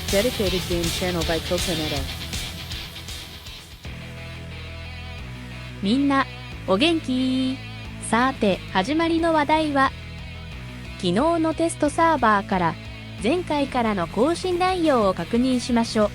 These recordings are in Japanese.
dedicated game channel by Coconetta. みんな、お元気？さて、始まりの話題は、昨日のテストサーバーから前回からの更新内容を確認しましょう。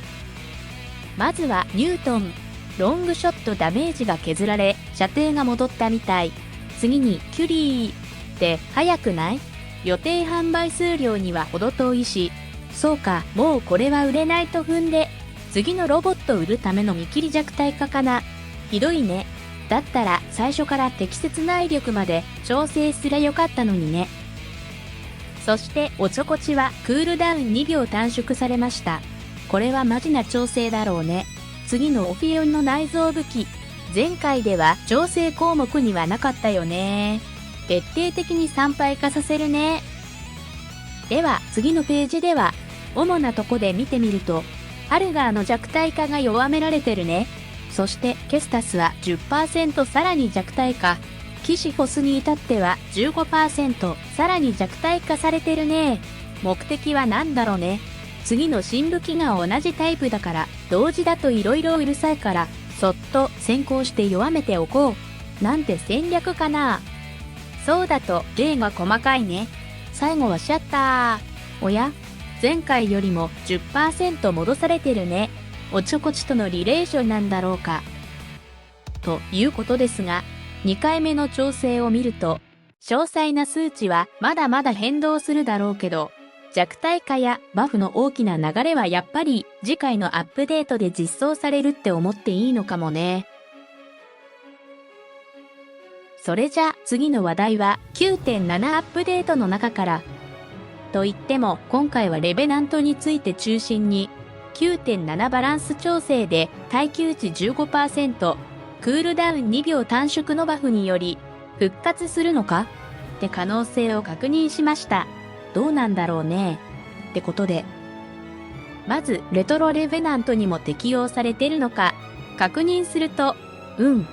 まずはニュートン、ロングショットダメージが削られ、射程が戻ったみたい。次にキュリーって早くない？予定販売数量には程遠いし、そうか、もうこれは売れないと踏んで、次のロボット売るための見切り弱体化かな。ひどいね。だったら最初から適切な威力まで調整すりゃよかったのにね。そしておちょこちはクールダウン2秒短縮されました。これはマジな調整だろうね。次のオフィオンの内蔵武器。前回では調整項目にはなかったよね。徹底的に参拝化させるね。では次のページでは主なとこで見てみると、ハルガーの弱体化が弱められてるね。そしてケスタスは 10% さらに弱体化。キシフォスに至っては 15% さらに弱体化されてるね。目的は何だろうね。次の新武器が同じタイプだから、同時だと色々うるさいから、そっと先行して弱めておこう。なんて戦略かな。そうだと例が細かいね。最後はシャッター。おや？前回よりも 10% 戻されてるね。おちょこちとのリレーションなんだろうか。ということですが、2回目の調整を見ると、詳細な数値はまだまだ変動するだろうけど、弱体化やバフの大きな流れはやっぱり次回のアップデートで実装されるって思っていいのかもね。それじゃ次の話題は 9.7 アップデートの中から。と言っても今回はレベナントについて中心に 9.7 バランス調整で耐久値 15%、クールダウン2秒短縮のバフにより復活するのかって可能性を確認しました。どうなんだろうね。ってことで、まずレトロレベナントにも適用されてるのか確認すると、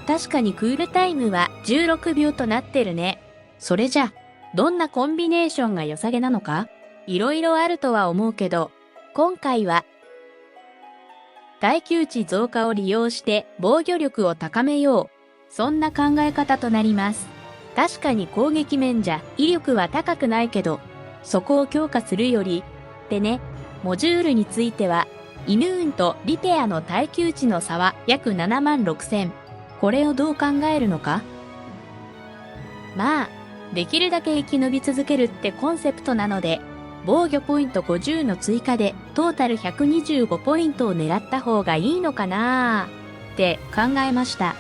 確かにクールタイムは16秒となってるね。それじゃ、どんなコンビネーションが良さげなのか、いろいろあるとは思うけど、今回は、耐久値増加を利用して防御力を高めよう。そんな考え方となります。確かに攻撃面じゃ威力は高くないけど、そこを強化するより、でね、モジュールについては、イミューンとリペアの耐久値の差は約76,000。これをどう考えるのか？まあ、できるだけ生き延び続けるってコンセプトなので、防御ポイント50の追加でトータル125ポイントを狙った方がいいのかなーって考えました。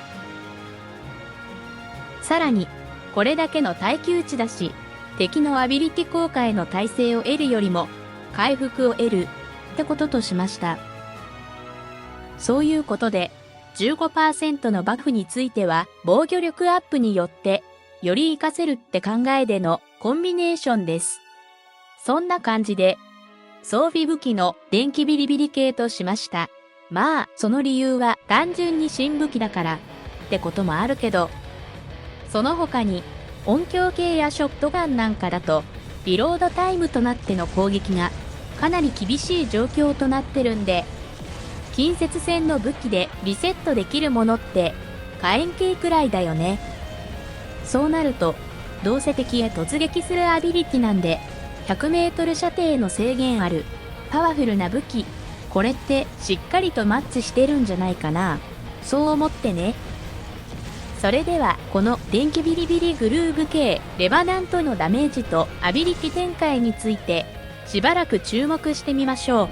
さらに、これだけの耐久値だし、敵のアビリティ効果への耐性を得るよりも回復を得るってこととしました。そういうことで 15% のバフについては防御力アップによってより活かせるって考えでのコンビネーションです。そんな感じで装備武器の電気ビリビリ系としました。まあその理由は単純に新武器だからってこともあるけど、その他に音響系やショットガンなんかだとリロードタイムとなっての攻撃がかなり厳しい状況となってるんで、近接戦の武器でリセットできるものって火炎系くらいだよね。そうなるとどうせ敵へ突撃するアビリティなんで 100m 射程の制限あるパワフルな武器、これってしっかりとマッチしてるんじゃないかな。そう思ってね。それではこの電気ビリビリグルーヴ系レバナントのダメージとアビリティ展開についてしばらく注目してみましょう。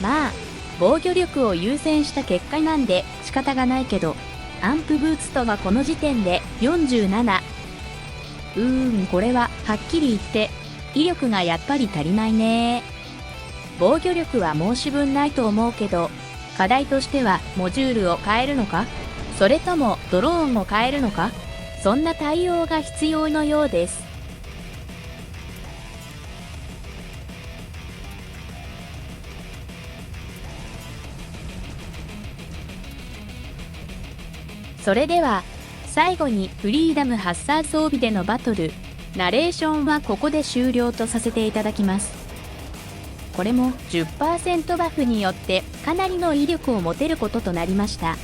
まあ防御力を優先した結果なんで仕方がないけど、アンプブーストがこの時点で47。これははっきり言って威力がやっぱり足りないね。防御力は申し分ないと思うけど、課題としてはモジュールを変えるのか、それともドローンを変えるのか、そんな対応が必要のようです。それでは最後にフリーダム発散装備でのバトルナレーションはここで終了とさせていただきます。これも 10% バフによってかなりの威力を持てることとなりました。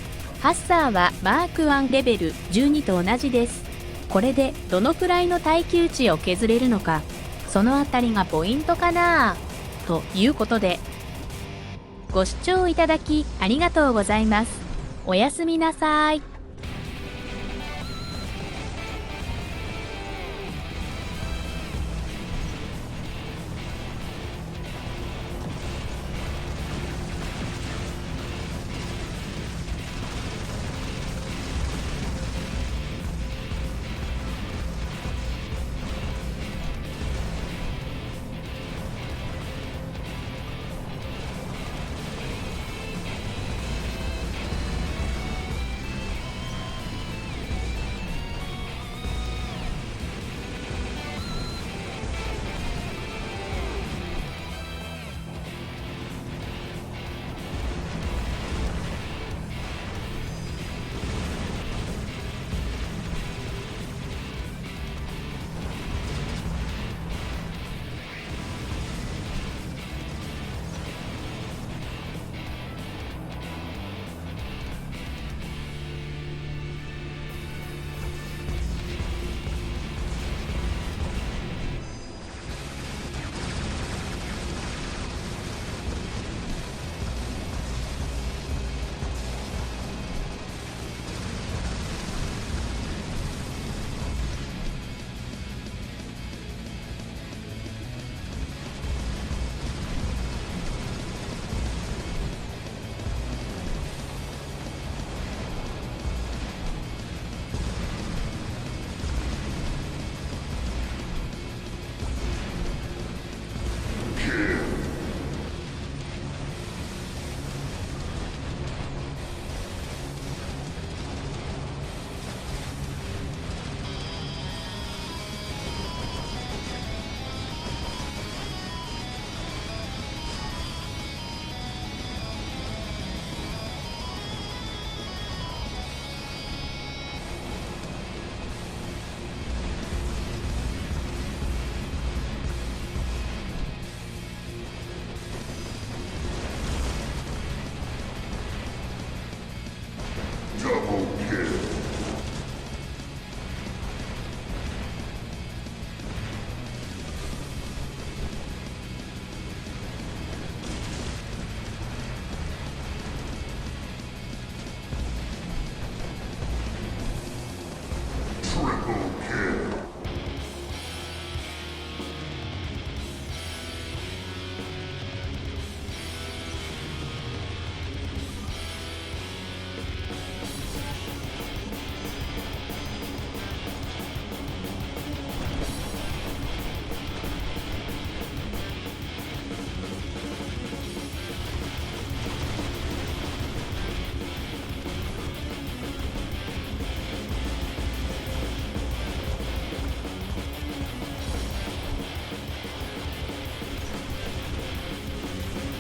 ハッサーはマーク1レベル12と同じです。これでどのくらいの耐久値を削れるのか、そのあたりがポイントかなということで、ご視聴いただきありがとうございます。おやすみなさい。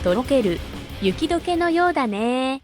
とろける雪解けのようだね。